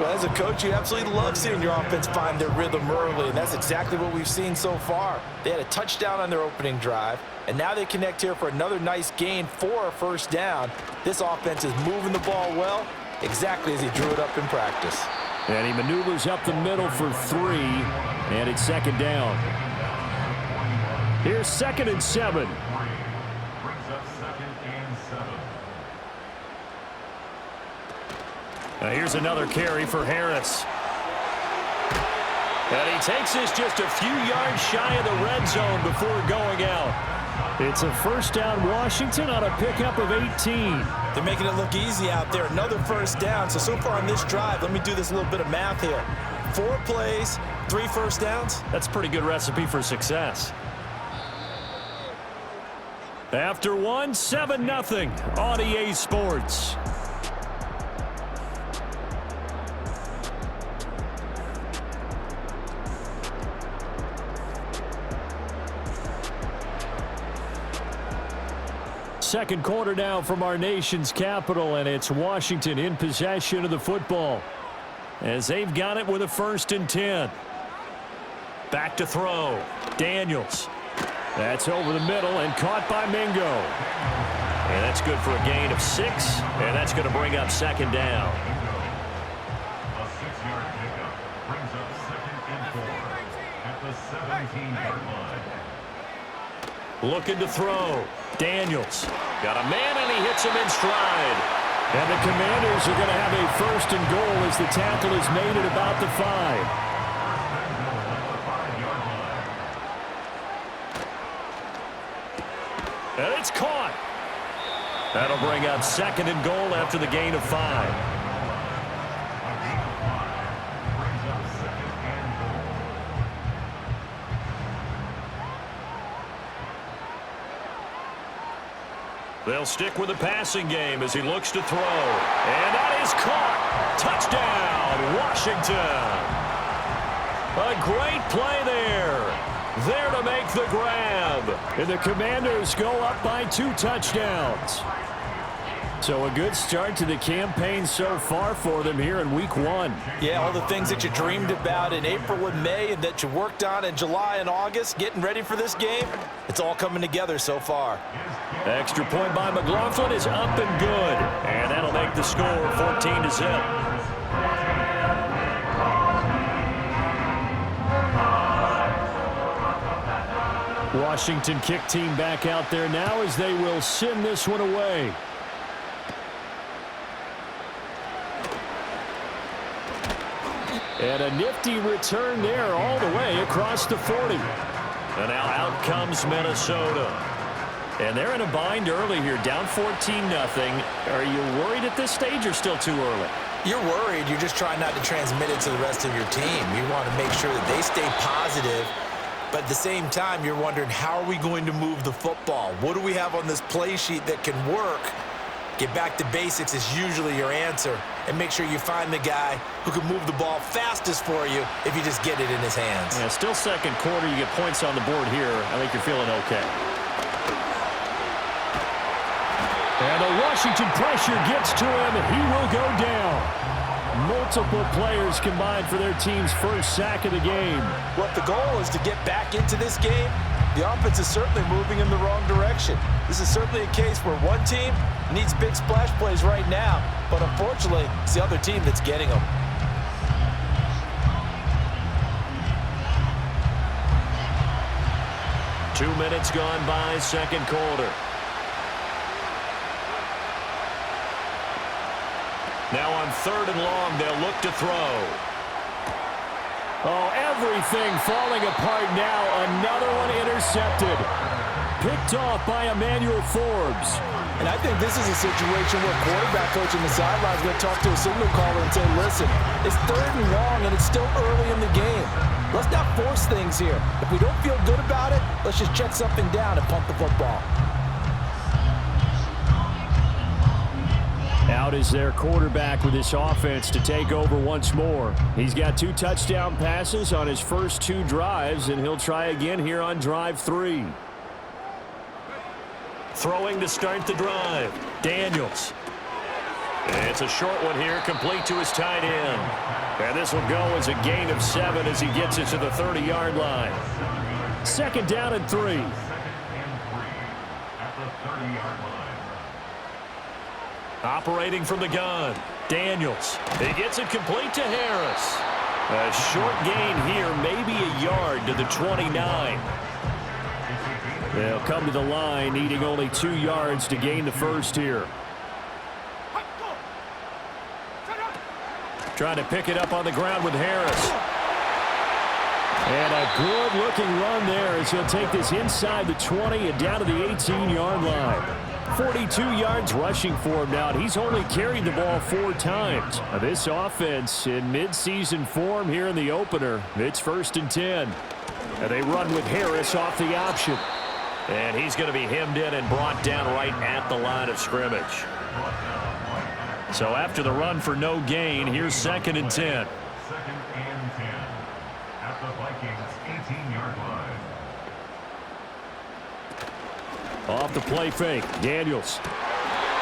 Well, as a coach, you absolutely love seeing your offense find their rhythm early, and that's exactly what we've seen so far. They had a touchdown on their opening drive, and now they connect here for another nice gain for a first down. This offense is moving the ball well, exactly as he drew it up in practice. And he maneuvers up the middle for 3, and it's second down. Here's 2nd and 7. Here's another carry for Harris. And he takes this just a few yards shy of the red zone before going out. It's a first down Washington on a pickup of 18. They're making it look easy out there. Another first down. So far on this drive, let me do this little bit of math here. 4 plays, 3 first downs. That's a pretty good recipe for success. After one, 7-0 on EA Sports. Second quarter now from our nation's capital, and it's Washington in possession of the football as they've got it with a 1st and 10. Back to throw. Daniels. That's over the middle and caught by Mingo. And that's good for a gain of 6, and that's going to bring up second down. A 6-yard pickup brings up 2nd and 4 at the 17-yard line. Looking to throw. Daniels. Got a man, and he hits him in stride. And the Commanders are going to have a 1st and goal as the tackle is made at about the 5. And it's caught. That'll bring up 2nd and goal after the gain of 5. They'll stick with the passing game as he looks to throw. And that is caught. Touchdown, Washington. A great play there. There to make the grab. And the Commanders go up by 2 touchdowns. So a good start to the campaign so far for them here in week 1. Yeah, all the things that you dreamed about in April and May and that you worked on in July and August, getting ready for this game, it's all coming together so far. Extra point by McLaughlin is up and good. And that'll make the score 14-0. Washington kick team back out there now as they will send this one away. And a nifty return there all the way across the 40. And now out comes Minnesota. And they're in a bind early here, down 14-0. Are you worried at this stage or still too early? You're worried. You're just trying not to transmit it to the rest of your team. You want to make sure that they stay positive. But at the same time, you're wondering, how are we going to move the football? What do we have on this play sheet that can work? Get back to basics is usually your answer. And make sure you find the guy who can move the ball fastest for you if you just get it in his hands. Yeah, still second quarter. You get points on the board here. I think you're feeling okay. And the Washington pressure gets to him. He will go down. Multiple players combined for their team's first sack of the game. Well, if the goal is to get back into this game, the offense is certainly moving in the wrong direction. This is certainly a case where one team needs big splash plays right now, but unfortunately, it's the other team that's getting them. Two minutes gone by, second quarter. Now on 3rd and long, they'll look to throw. Oh, everything falling apart now. Another one intercepted. Picked off by Emmanuel Forbes. And I think this is a situation where quarterback coach on the sideline is going to talk to a signal caller and say, listen, it's 3rd and long and it's still early in the game. Let's not force things here. If we don't feel good about it, let's just check something down and punt the football. Out is their quarterback with this offense to take over once more. He's got 2 touchdown passes on his first 2 drives, and he'll try again here on drive 3. Throwing to start the drive. Daniels. It's a short one here, complete to his tight end. And this will go as a gain of 7 as he gets it to the 30-yard line. 2nd down and 3. 2nd and 3 at the 30-yard line. Operating from the gun, Daniels. He gets it complete to Harris. A short gain here, maybe a yard to the 29. They'll come to the line, needing only 2 yards to gain the first here. Trying to pick it up on the ground with Harris. And a good-looking run there as he'll take this inside the 20 and down to the 18-yard line. 42 yards rushing for him now, and he's only carried the ball 4 times. Now this offense in midseason form here in the opener. It's 1st and 10. And they run with Harris off the option. And he's going to be hemmed in and brought down right at the line of scrimmage. So after the run for no gain, here's 2nd and 10. 2nd and 10 at the Vikings 18-yard line. Off the play fake, Daniels.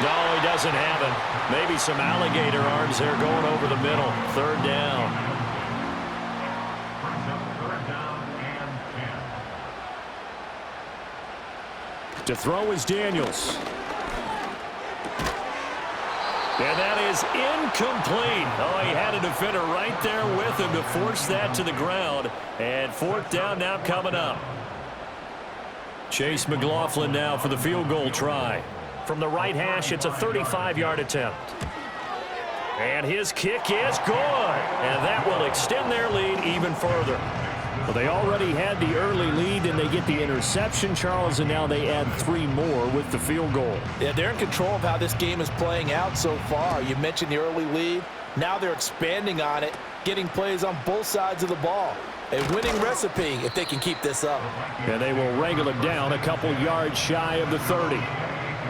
No, he doesn't have it. Maybe some alligator arms there going over the middle. 3rd down. Brings up 3rd down and 10. To throw is Daniels. And that is incomplete. Oh, he had a defender right there with him to force that to the ground. And 4th down now coming up. Chase McLaughlin now for the field goal try. From the right hash, it's a 35-yard attempt. And his kick is good. And that will extend their lead even further. Well, they already had the early lead, and they get the interception, Charles, and now they add 3 more with the field goal. Yeah, they're in control of how this game is playing out so far. You mentioned the early lead. Now they're expanding on it, getting plays on both sides of the ball. A winning recipe if they can keep this up. And they will wrangle him down a couple yards shy of the 30.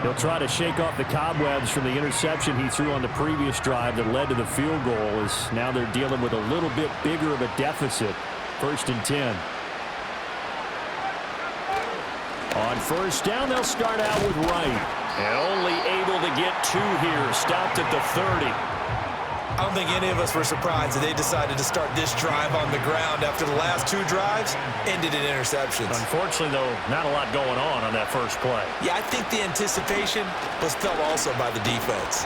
He'll try to shake off the cobwebs from the interception he threw on the previous drive that led to the field goal, as now they're dealing with a little bit bigger of a deficit. 1st and 10. On 1st down, they'll start out with Wright. And only able to get 2 here. Stopped at the 30. I don't think any of us were surprised that they decided to start this drive on the ground after the last 2 drives ended in interceptions. Unfortunately, though, not a lot going on that first play. Yeah, I think the anticipation was felt also by the defense.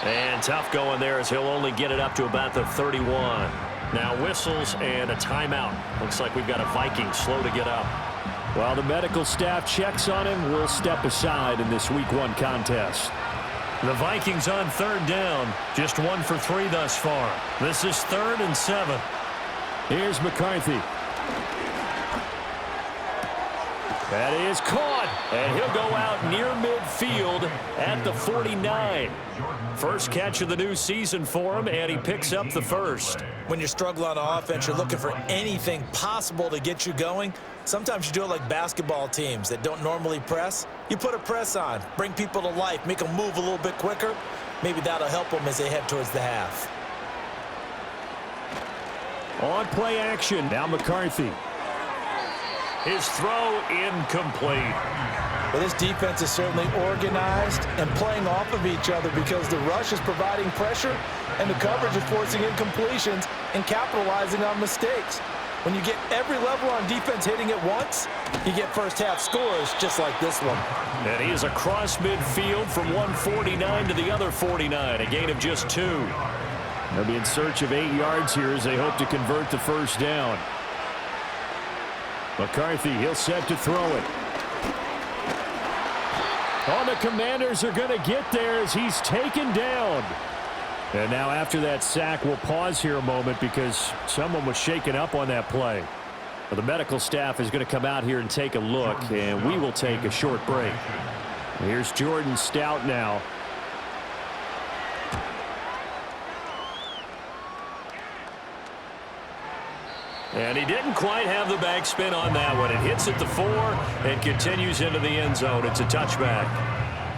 And tough going there as he'll only get it up to about the 31. Now whistles and a timeout. Looks like we've got a Viking slow to get up. While the medical staff checks on him, we'll step aside in this Week 1 contest. The Vikings on 3rd down. Just 1 for 3 thus far. This is 3rd and 7. Here's McCarthy. That is caught, and he'll go out near midfield at the 49. First catch of the new season for him, and he picks up the first. When you're struggling on offense, you're looking for anything possible to get you going. Sometimes you do it like basketball teams that don't normally press. You put a press on, bring people to life, make them move a little bit quicker. Maybe that'll help them as they head towards the half. On play action, now McCarthy. His throw incomplete. But this defense is certainly organized and playing off of each other because the rush is providing pressure and the coverage is forcing incompletions and capitalizing on mistakes. When you get every level on defense hitting at once, you get first half scores just like this one. And he is across midfield from 149 to the other 49, a gain of just 2. They'll be in search of 8 yards here as they hope to convert the first down. McCarthy, he'll set to throw it. Oh, the Commanders are going to get there as he's taken down. And now after that sack, we'll pause here a moment because someone was shaken up on that play. Well, the medical staff is going to come out here and take a look, and we will take a short break. Here's Jordan Stout now. And he didn't quite have the backspin on that one. It hits at the 4 and continues into the end zone. It's a touchback.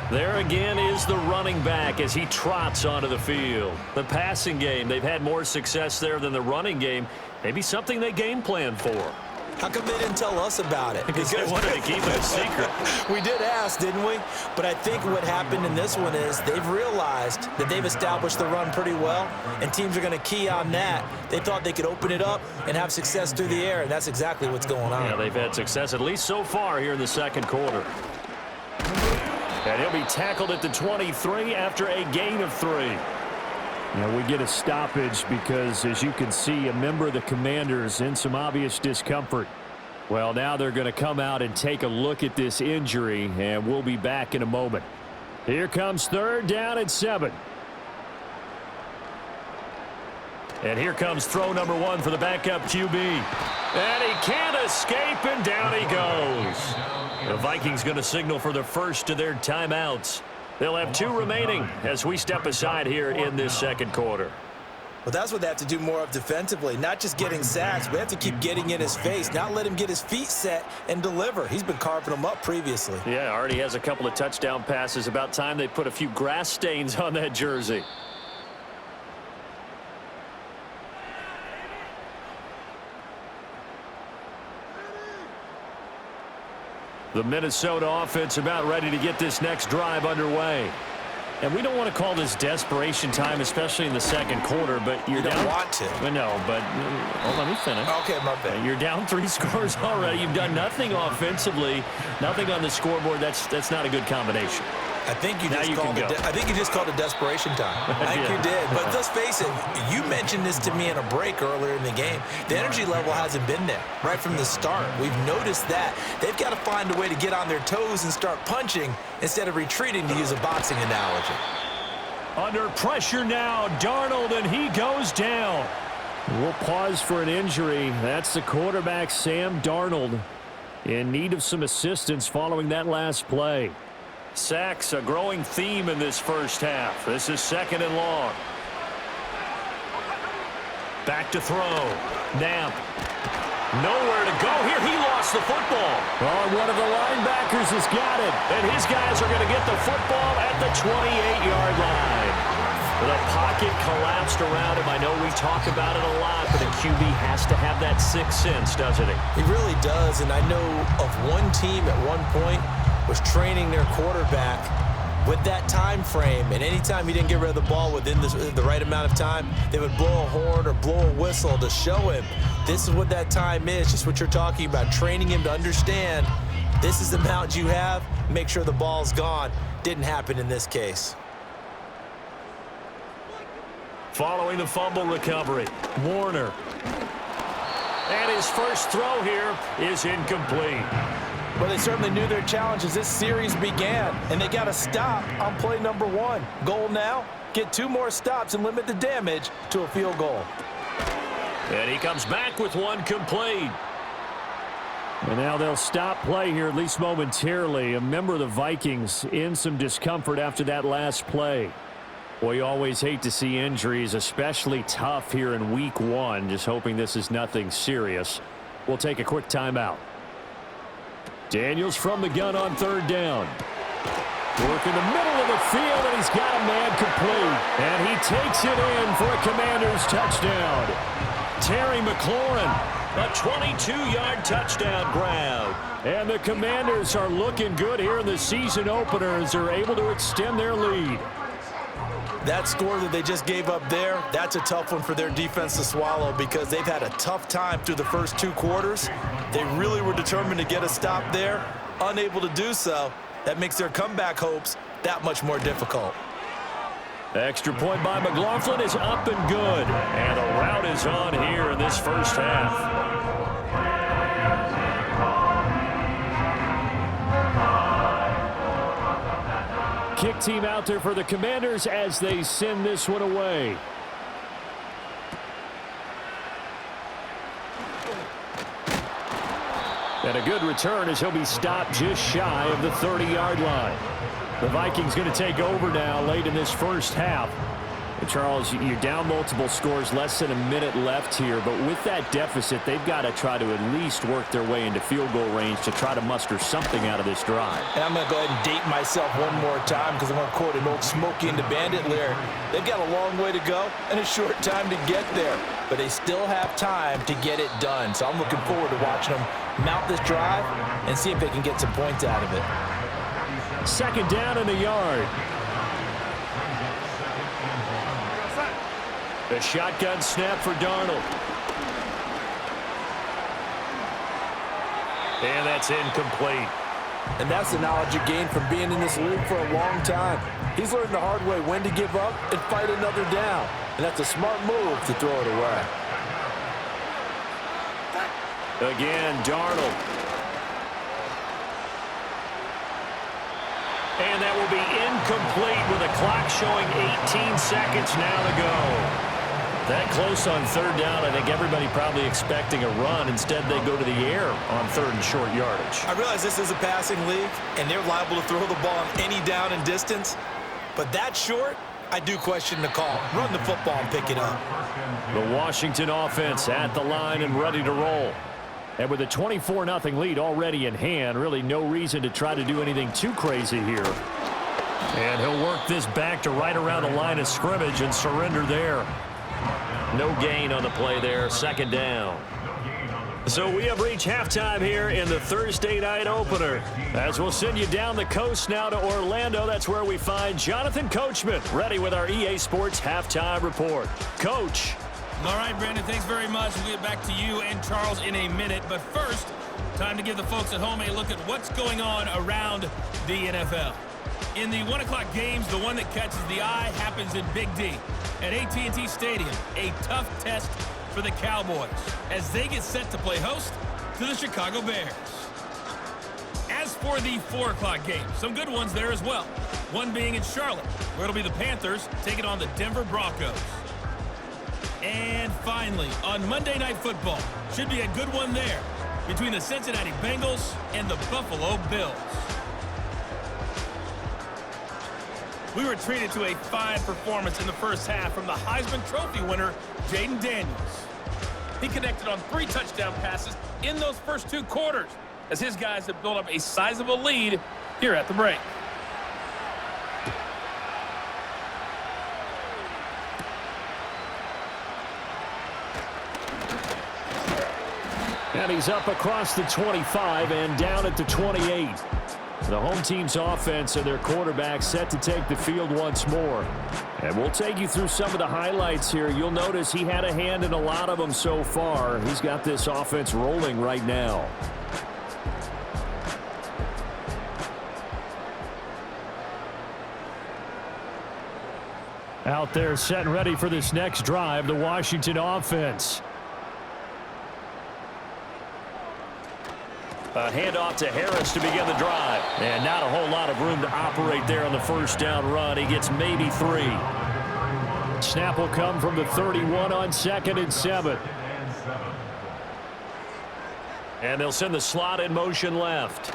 There again is the running back as he trots onto the field. The passing game, they've had more success there than the running game. Maybe something they game plan for. How come they didn't tell us about it? Because they wanted to keep it a secret. We did ask, didn't we? But I think what happened in this one is they've realized that they've established the run pretty well, and teams are going to key on that. They thought they could open it up and have success through the air, and that's exactly what's going on. Yeah, they've had success, at least so far here in the second quarter. And he'll be tackled at the 23 after a gain of 3. Now we get a stoppage because, as you can see, a member of the Commanders in some obvious discomfort. Well, now they're going to come out and take a look at this injury, and we'll be back in a moment. Here comes 3rd down and 7. And here comes throw number 1 for the backup QB. And he can't escape, and down he goes. The Vikings going to signal for the first of their timeouts. They'll have 2 remaining as we step aside here in this second quarter. Well, that's what they have to do more of defensively, not just getting sacks. We have to keep getting in his face, not let him get his feet set and deliver. He's been carving them up previously. Yeah, already has a couple of touchdown passes. About time they put a few grass stains on that jersey. The Minnesota offense about ready to get this next drive underway. And we don't want to call this desperation time, especially in the second quarter, but you're you down. don't want to. No, but let me finish. Okay, my bad. You're down 3 scores already. You've done nothing offensively, nothing on the scoreboard. That's not a good combination. I think you just called it desperation time. I think you did. But let's face it, you mentioned this to me in a break earlier in the game. The energy level hasn't been there right from the start. We've noticed that. They've got to find a way to get on their toes and start punching instead of retreating, to use a boxing analogy. Under pressure now, Darnold, and he goes down. We'll pause for an injury. That's the quarterback, Sam Darnold, in need of some assistance following that last play. Sacks, a growing theme in this first half. This is 2nd and long. Back to throw. Knapp. Nowhere to go here. He lost the football. Oh, one of the linebackers has got it. And his guys are going to get the football at the 28-yard line. The pocket collapsed around him. I know we talk about it a lot, but a QB has to have that sixth sense, doesn't he? He really does, and I know of one team at one point was training their quarterback with that time frame, and anytime he didn't get rid of the ball within the right amount of time, they would blow a horn or blow a whistle to show him this is what that time is, just what you're talking about, training him to understand this is the amount you have, make sure the ball's gone. Didn't happen in this case. Following the fumble recovery, Warner. And his first throw here is incomplete. Well, they certainly knew their challenge as this series began, and they got to stop on play number 1. Goal now, get 2 more stops and limit the damage to a field goal. And he comes back with one complete. And now they'll stop play here, at least momentarily. A member of the Vikings in some discomfort after that last play. Boy, you always hate to see injuries, especially tough here in week 1. Just hoping this is nothing serious. We'll take a quick timeout. Daniels from the gun on 3rd down. Work in the middle of the field, and he's got a man complete. And he takes it in for a Commanders touchdown. Terry McLaurin, a 22-yard touchdown grab. And the Commanders are looking good here in the season opener as they're able to extend their lead. That score that they just gave up there, that's a tough one for their defense to swallow because they've had a tough time through the first 2 quarters. They really were determined to get a stop there, unable to do so. That makes their comeback hopes that much more difficult. Extra point by McLaughlin is up and good. And the route is on here in this first half. Kick team out there for the Commanders as they send this one away. And a good return as he'll be stopped just shy of the 30-yard line. The Vikings going to take over now late in this first half. Charles, you're down multiple scores, less than a minute left here, but with that deficit, they've got to try to at least work their way into field goal range to try to muster something out of this drive. And I'm going to go ahead and date myself one more time because I'm going to quote an old Smokey and the Bandit lyric. They've got a long way to go and a short time to get there, but they still have time to get it done. So I'm looking forward to watching them mount this drive and see if they can get some points out of it. Second down and a yard. The shotgun snap for Darnold. And that's incomplete. And that's the knowledge you gain from being in this league for a long time. He's learned the hard way when to give up and fight another down. And that's a smart move to throw it away. Again, Darnold. And that will be incomplete with the clock showing 18 seconds now to go. That close on third down, I think everybody probably expecting a run. Instead, they go to the air on third and short yardage. I realize this is a passing league, and they're liable to throw the ball on any down and distance. But that short, I do question the call. Run the football and pick it up. The Washington offense at the line and ready to roll. And with a 24-0 lead already in hand, really no reason to try to do anything too crazy here. And he'll work this back to right around the line of scrimmage and surrender there. No gain on the play there, second down. So we have reached halftime here in the Thursday night opener. As we'll send you down the coast now to Orlando, that's where we find Jonathan Coachman ready with our EA Sports halftime report. Coach. All right, Brandon, thanks very much. We'll get back to you and Charles in a minute. But first, time to give the folks at home a look at what's going on around the NFL. In the 1 o'clock games, the one that catches the eye happens in Big D at AT&T Stadium. A tough test for the Cowboys as they get set to play host to the Chicago Bears. As for the 4 o'clock game, some good ones there as well. One being in Charlotte, where it'll be the Panthers taking on the Denver Broncos. And finally, on Monday Night Football, should be a good one there between the Cincinnati Bengals and the Buffalo Bills. We were treated to a fine performance in the first half from the Heisman Trophy winner, Jaden Daniels. He connected on 3 touchdown passes in those first 2 quarters as his guys have built up a sizable lead here at the break. And he's up across the 25 and down at the 28. The home team's offense and their quarterback set to take the field once more. And we'll take you through some of the highlights here. You'll notice he had a hand in a lot of them so far. He's got this offense rolling right now. Out there set and ready for this next drive, the Washington offense. A handoff to Harris to begin the drive. And not a whole lot of room to operate there on the first down run. He gets maybe 3. Snap will come from the 31 on 2nd and 7. And they'll send the slot in motion left.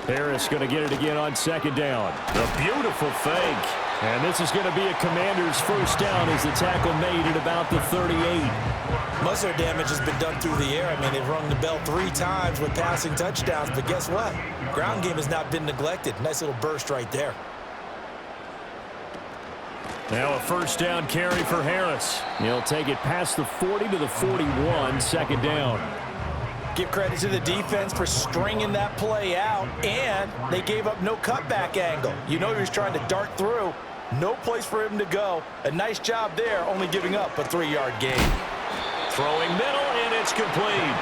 Harris going to get it again on 2nd down. A beautiful fake. And this is going to be a Commander's first down as the tackle made at about the 38. Most of their damage has been done through the air. I mean, they've rung the bell 3 times with passing touchdowns, but guess what? Ground game has not been neglected. Nice little burst right there. Now a first down carry for Harris. He'll take it past the 40 to the 41, second down. Give credit to the defense for stringing that play out, and they gave up no cutback angle. You know he was trying to dart through. No place for him to go. A nice job there, only giving up a 3-yard gain. Throwing middle, and it's complete.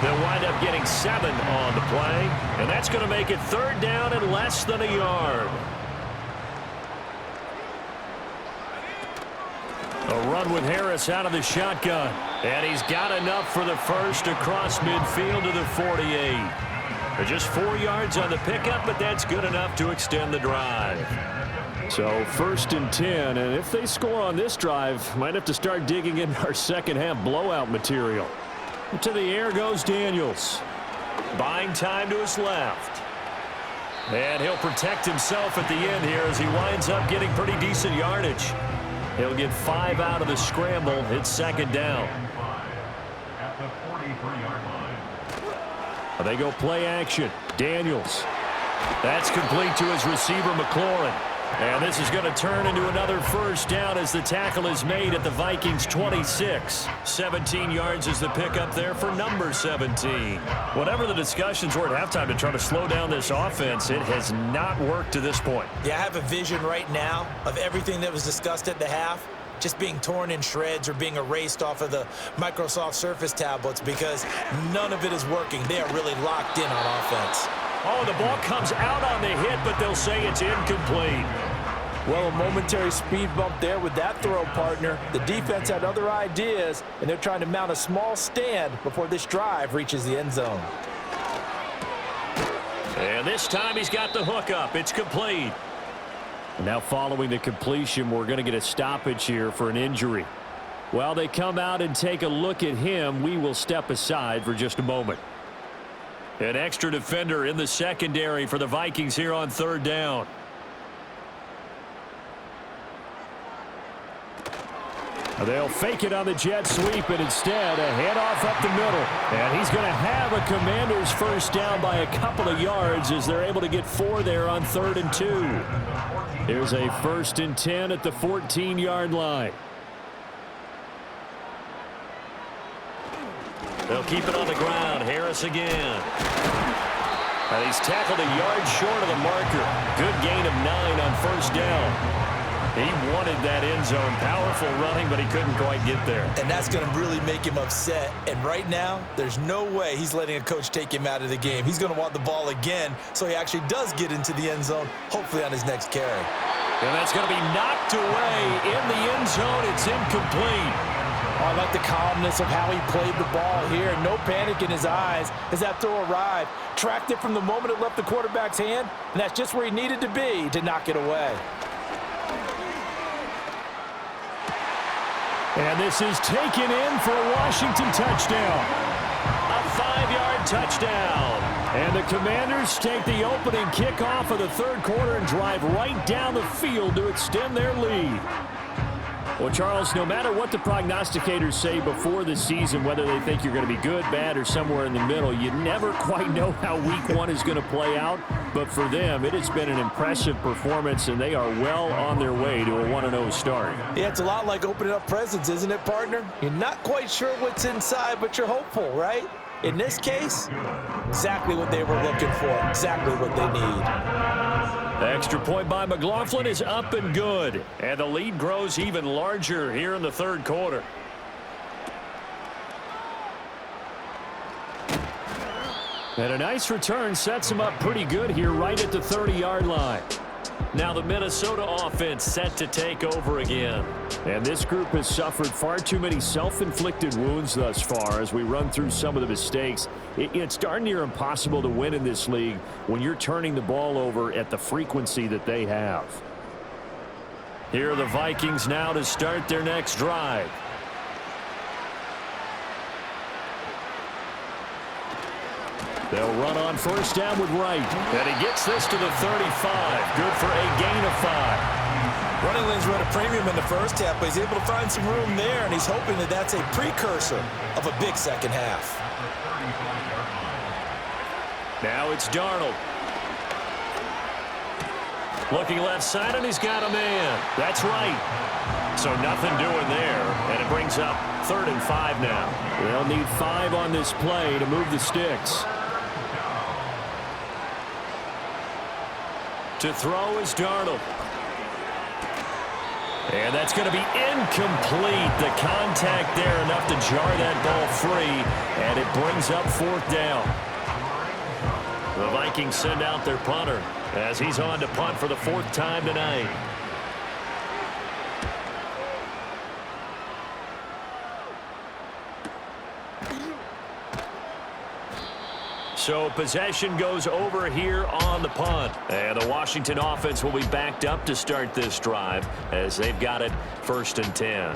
They'll wind up getting 7 on the play, and that's going to make it third down and less than a yard. A run with Harris out of the shotgun, and he's got enough for the first across midfield to the 48. Just 4 yards on the pickup, but that's good enough to extend the drive. So 1st and 10, and if they score on this drive, might have to start digging in our second half blowout material. To the air goes Daniels. Buying time to his left. And he'll protect himself at the end here as he winds up getting pretty decent yardage. He'll get 5 out of the scramble. It's second down. At the 43-yard line. They go play action. Daniels. That's complete to his receiver, McLaurin. And this is going to turn into another first down as the tackle is made at the Vikings 26. 17 yards is the pickup there for number 17. Whatever the discussions were at halftime to try to slow down this offense, it has not worked to this point. Yeah, I have a vision right now of everything that was discussed at the half just being torn in shreds or being erased off of the Microsoft Surface tablets because none of it is working. They are really locked in on offense. Oh, the ball comes out on the hit, but they'll say it's incomplete. Well, a momentary speed bump there with that throw, partner. The defense had other ideas, and they're trying to mount a small stand before this drive reaches the end zone. And this time he's got the hook up. It's complete. Now following the completion, we're going to get a stoppage here for an injury. While they come out and take a look at him, we will step aside for just a moment. An extra defender in the secondary for the Vikings here on third down. They'll fake it on the jet sweep, and instead a handoff up the middle. And he's going to have a Commanders first down by a couple of yards as they're able to get 4 there on 3rd and 2. Here's a 1st and 10 at the 14-yard line. They'll keep it on the ground. Harris again. And he's tackled a yard short of the marker. Good gain of 9 on first down. He wanted that end zone. Powerful running, but he couldn't quite get there. And that's going to really make him upset. And right now, there's no way he's letting a coach take him out of the game. He's going to want the ball again, so he actually does get into the end zone, hopefully on his next carry. And that's going to be knocked away in the end zone. It's incomplete. I like the calmness of how he played the ball here. No panic in his eyes as that throw arrived. Tracked it from the moment it left the quarterback's hand, and that's just where he needed to be to knock it away. And this is taken in for a Washington touchdown. A 5-yard touchdown. And the Commanders take the opening kickoff of the third quarter and drive right down the field to extend their lead. Well, Charles, no matter what the prognosticators say before the season, whether they think you're going to be good, bad, or somewhere in the middle, you never quite know how week 1 is going to play out. But for them, it has been an impressive performance, and they are well on their way to a 1-0 start. Yeah, it's a lot like opening up presents, isn't it, partner? You're not quite sure what's inside, but you're hopeful, right? In this case, exactly what they were looking for, exactly what they need. The extra point by McLaughlin is up and good. And the lead grows even larger here in the third quarter. And a nice return sets him up pretty good here right at the 30-yard line. Now the Minnesota offense set to take over again. And this group has suffered far too many self-inflicted wounds thus far as we run through some of the mistakes. It's darn near impossible to win in this league when you're turning the ball over at the frequency that they have. Here are the Vikings now to start their next drive. They'll run on first down with Wright. And he gets this to the 35. Good for a gain of 5. Running lanes run a premium in the first half, but he's able to find some room there, and he's hoping that that's a precursor of a big second half. Now it's Darnold. Looking left side, and he's got a man. That's right. So nothing doing there, and it brings up 3rd and 5 now. They'll need 5 on this play to move the sticks. To throw is Darnold. And that's going to be incomplete. The contact there enough to jar that ball free, and it brings up 4th down. The Vikings send out their punter as he's on to punt for the 4th time tonight. So possession goes over here on the punt. And the Washington offense will be backed up to start this drive as they've got it 1st and 10.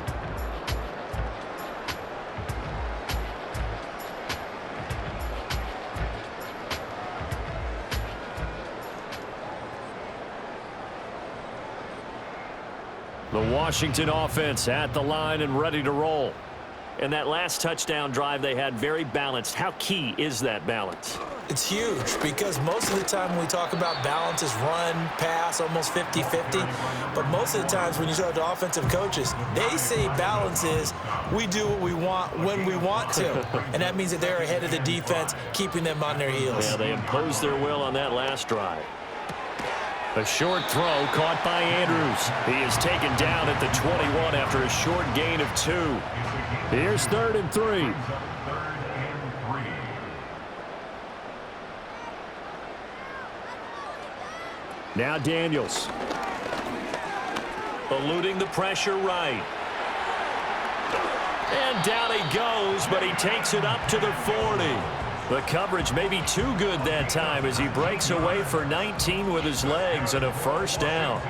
The Washington offense at the line and ready to roll. And that last touchdown drive they had, very balanced. How key is that balance? It's huge because most of the time when we talk about balance is run, pass, almost 50-50. But most of the times when you talk to offensive coaches, they say balance is we do what we want when we want to. And that means that they're ahead of the defense, keeping them on their heels. Yeah, they imposed their will on that last drive. A short throw caught by Andrews. He is taken down at the 21 after a short gain of 2. Here's 3rd and 3. Now Daniels. Eluding the pressure right. And down he goes, but he takes it up to the 40. The coverage may be too good that time as he breaks away for 19 with his legs and a first down.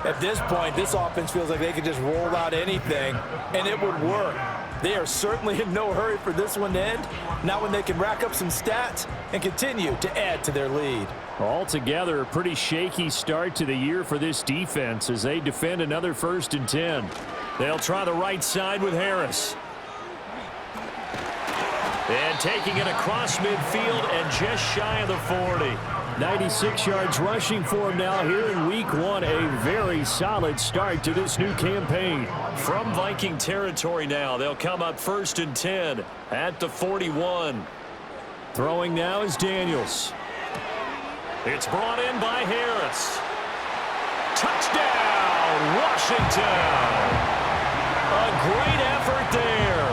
At this point, this offense feels like they could just roll out anything, and it would work. They are certainly in no hurry for this one to end. Not when they can rack up some stats and continue to add to their lead. Altogether, a pretty shaky start to the year for this defense as they defend another 1st and 10. They'll try the right side with Harris. And taking it across midfield and just shy of the 40. 96 yards rushing for him now here in week 1. A very solid start to this new campaign. From Viking territory now, they'll come up 1st and 10 at the 41. Throwing now is Daniels. It's brought in by Harris. Touchdown, Washington. A great effort there.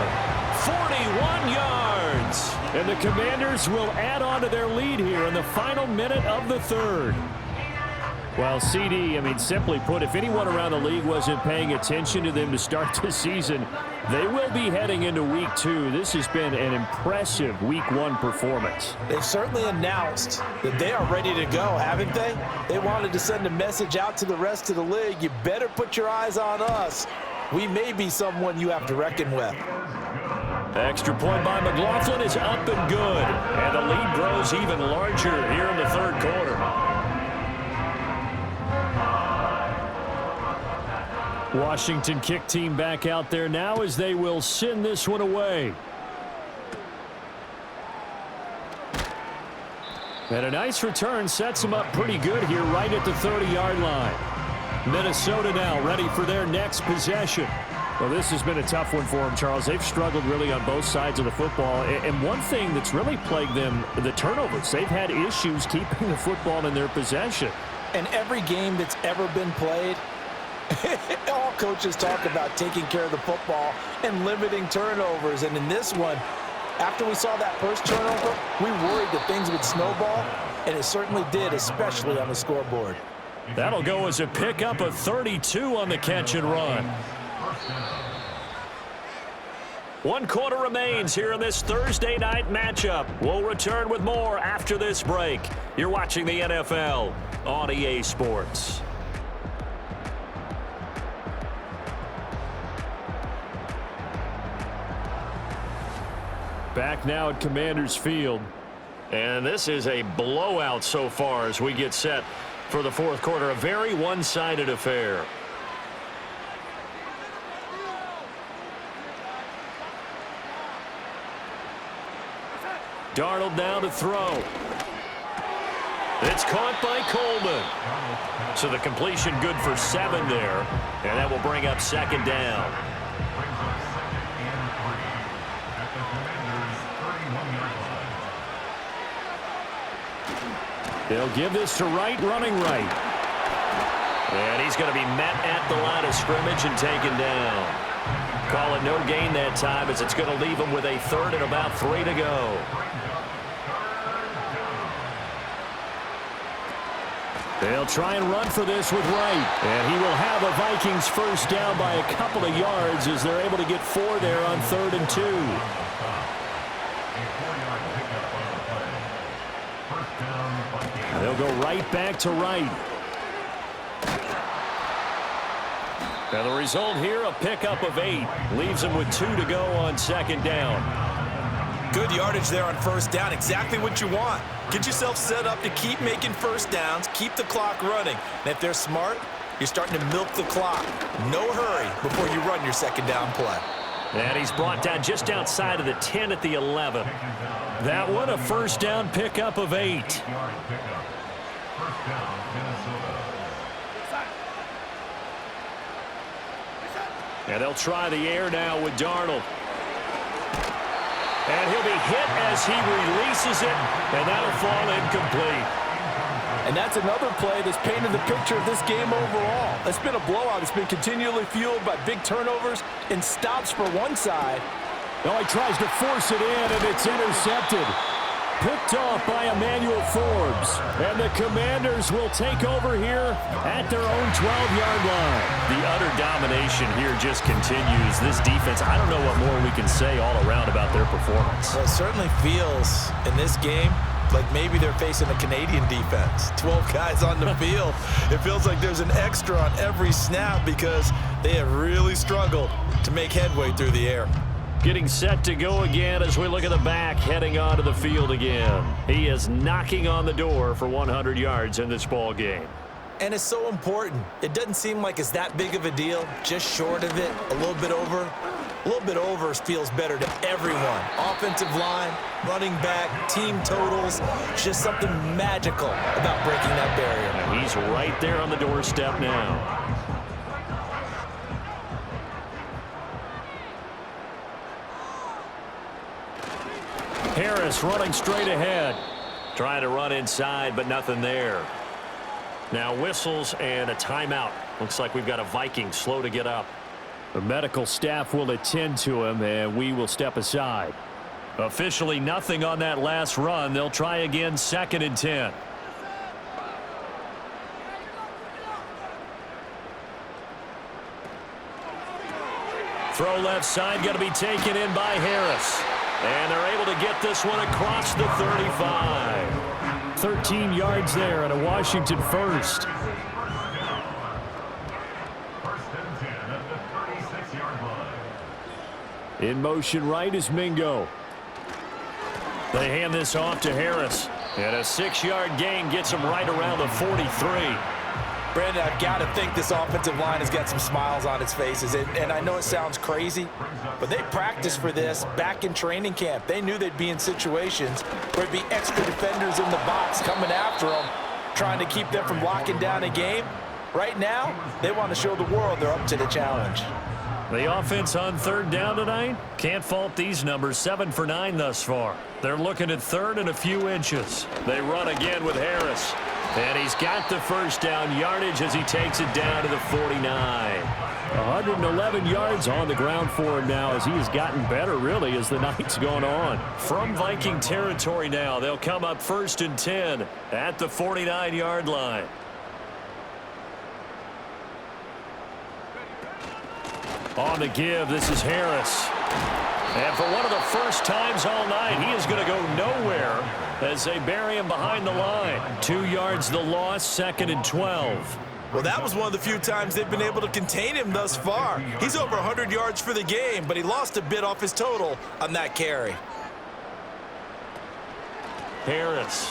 41 yards. And the Commanders will add on to their lead here in the final minute of the 3rd. Well, CD, simply put, if anyone around the league wasn't paying attention to them to start the season, they will be heading into week 2. This has been an impressive week 1 performance. They've certainly announced that they are ready to go, haven't they? They wanted to send a message out to the rest of the league. You better put your eyes on us. We may be someone you have to reckon with. Extra point by McLaughlin is up and good. And the lead grows even larger here in the 3rd quarter. Washington kick team back out there now as they will send this one away. And a nice return sets them up pretty good here right at the 30-yard line. Minnesota now ready for their next possession. Well, this has been a tough one for them, Charles. They've struggled really on both sides of the football. And one thing that's really plagued them, the turnovers. They've had issues keeping the football in their possession. And every game that's ever been played, all coaches talk about taking care of the football and limiting turnovers. And in this one, after we saw that first turnover, we worried that things would snowball, and it certainly did, especially on the scoreboard. That'll go as a pickup of 32 on the catch and run. 1 quarter remains here in this Thursday night matchup. We'll return with more after this break. You're watching the NFL on EA Sports. Back now at Commanders Field. And this is a blowout so far as we get set for the 4th quarter. A very one-sided affair. Darnold now to throw. It's caught by Coleman. So the completion good for 7 there. And that will bring up 2nd down. They'll give this to Wright, running right. And he's going to be met at the line of scrimmage and taken down. Call it no gain that time as it's going to leave him with a 3rd and about 3 to go. They'll try and run for this with Wright. And he will have a Vikings first down by a couple of yards as they're able to get 4 there on 3rd and 2. They'll go right back to Wright. Now the result here, a pickup of 8. Leaves him with 2 to go on 2nd down. Good yardage there on 1st down. Exactly what you want. Get yourself set up to keep making first downs, keep the clock running. And if they're smart, You're starting to milk the clock. No hurry before you run your second down play. And he's brought down just outside of the 10 at the 11. That one, a first down pickup of 8. First down, Minnesota. And they'll try the air now with Darnold. And he'll be hit as he releases it, and that'll fall incomplete. And that's another play that's painted the picture of this game overall. It's been a blowout. It's been continually fueled by big turnovers and stops for one side. No, he tries to force it in, and it's intercepted. Picked off by Emmanuel Forbes. And the Commanders will take over here at their own 12-yard line. The utter domination here just continues. This defense, I don't know what more we can say all around about their performance. Well, it certainly feels in this game like maybe they're facing a Canadian defense. 12 guys on the field. It feels like there's an extra on every snap because they have really struggled to make headway through the air. Getting set to go again as we look at the back heading onto the field again. He is knocking on the door for 100 yards in this ball game. And it's so important. It doesn't seem like it's that big of a deal. Just short of it, a little bit over. A little bit over feels better to everyone. Offensive line, running back, team totals. Just something magical about breaking that barrier. And he's right there on the doorstep now. Harris running straight ahead. Trying to run inside, but nothing there. Now whistles and a timeout. Looks like we've got a Viking slow to get up. The medical staff will attend to him, and we will step aside. Officially nothing on that last run. They'll try again, 2nd and 10. Throw left side, going to be taken in by Harris. And they're able to get this one across the 35. 13 yards there and a Washington first. In motion right is Mingo. They hand this off to Harris. And a 6-yard gain gets him right around the 43. Brandon, I've got to think this offensive line has got some smiles on its faces. And I know it sounds crazy, but they practiced for this back in training camp. They knew they'd be in situations where there'd be extra defenders in the box coming after them, trying to keep them from locking down a game. Right now, they want to show the world they're up to the challenge. The offense on 3rd down tonight, can't fault these numbers. 7 for 9 thus far. They're looking at 3rd and a few inches. They run again with Harris. And he's got the first down yardage as he takes it down to the 49. 111 yards on the ground for him now as he has gotten better, really, as the night's gone on. From Viking territory now, they'll come up 1st and 10 at the 49-yard line. On the give, this is Harris. And for one of the first times all night, he is going to go nowhere as they bury him behind the line. 2 yards the loss, 2nd and 12. Well, that was one of the few times they've been able to contain him thus far. He's over 100 yards for the game, but he lost a bit off his total on that carry. Harris.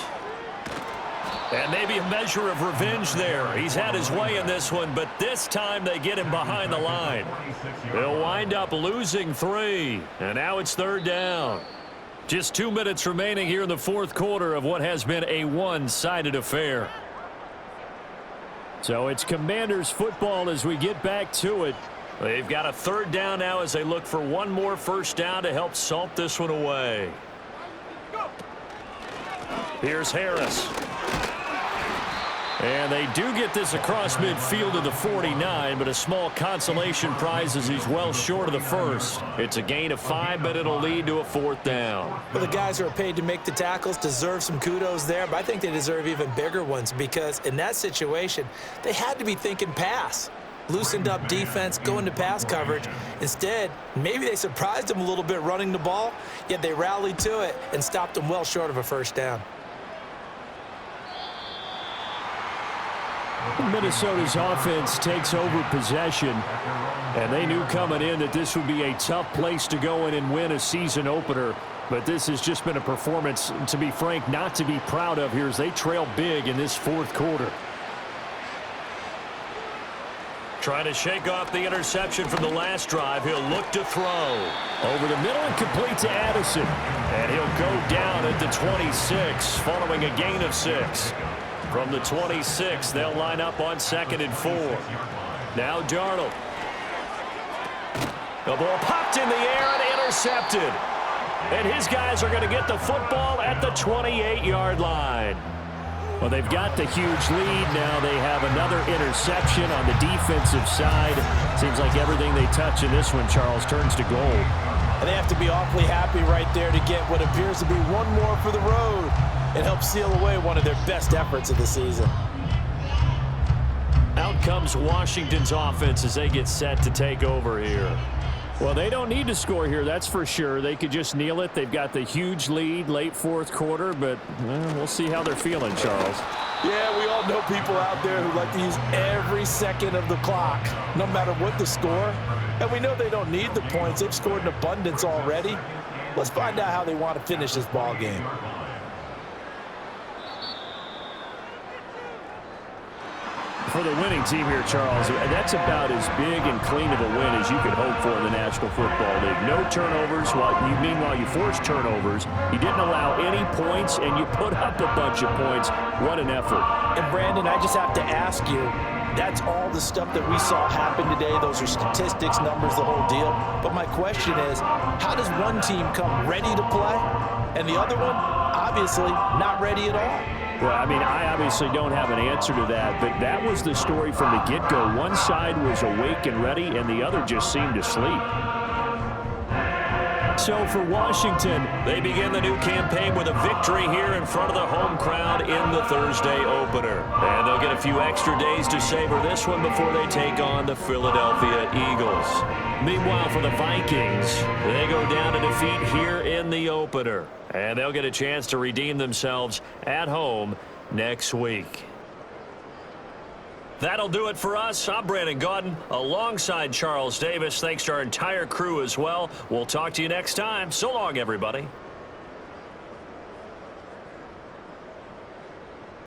And maybe a measure of revenge there. He's had his way in this one, but this time they get him behind the line. They'll wind up losing 3, and now it's 3rd down. Just 2 minutes remaining here in the 4th quarter of what has been a one-sided affair. So it's Commanders football as we get back to it. They've got a 3rd down now as they look for one more first down to help salt this one away. Here's Harris. And they do get this across midfield to the 49, but a small consolation prize as he's well short of the first. It's a gain of 5, but it'll lead to a 4th down. Well, the guys who are paid to make the tackles deserve some kudos there, but I think they deserve even bigger ones because in that situation, they had to be thinking pass. Loosened up defense, going to pass coverage. Instead, maybe they surprised them a little bit running the ball, yet they rallied to it and stopped them well short of a first down. Minnesota's offense takes over possession, and they knew coming in that this would be a tough place to go in and win a season opener. But this has just been a performance, to be frank, not to be proud of here as they trail big in this 4th quarter. Trying to shake off the interception from the last drive. He'll look to throw. Over the middle and complete to Addison. And he'll go down at the 26 following a gain of 6. From the 26, they'll line up on 2nd and 4. Now Darnold. The ball popped in the air and intercepted. And his guys are going to get the football at the 28-yard line. Well, they've got the huge lead. Now they have another interception on the defensive side. Seems like everything they touch in this one, Charles, turns to gold. And they have to be awfully happy right there to get what appears to be one more for the road and help seal away one of their best efforts of the season. Out comes Washington's offense as they get set to take over here. Well, they don't need to score here, that's for sure. They could just kneel it. They've got the huge lead late fourth quarter, but we'll see how they're feeling, Charles. Yeah, we all know people out there who like to use every second of the clock, no matter what the score. And we know they don't need the points. They've scored in abundance already. Let's find out how they want to finish this ball game. For the winning team here, Charles, that's about as big and clean of a win as you could hope for in the National Football League. No turnovers. Meanwhile, you forced turnovers. You didn't allow any points, and you put up a bunch of points. What an effort. And, Brandon, I just have to ask you, that's all the stuff that we saw happen today. Those are statistics, numbers, the whole deal. But my question is, how does one team come ready to play, and the other one, obviously, not ready at all? Well, I mean, I obviously don't have an answer to that, but that was the story from the get-go. One side was awake and ready, and the other just seemed to sleep. So for Washington, they begin the new campaign with a victory here in front of the home crowd in the Thursday opener. And they'll get a few extra days to savor this one before they take on the Philadelphia Eagles. Meanwhile, for the Vikings, they go down to defeat here in the opener. And they'll get a chance to redeem themselves at home next week. That'll do it for us. I'm Brandon Gaudin alongside Charles Davis. Thanks to our entire crew as well. We'll talk to you next time. So long, everybody.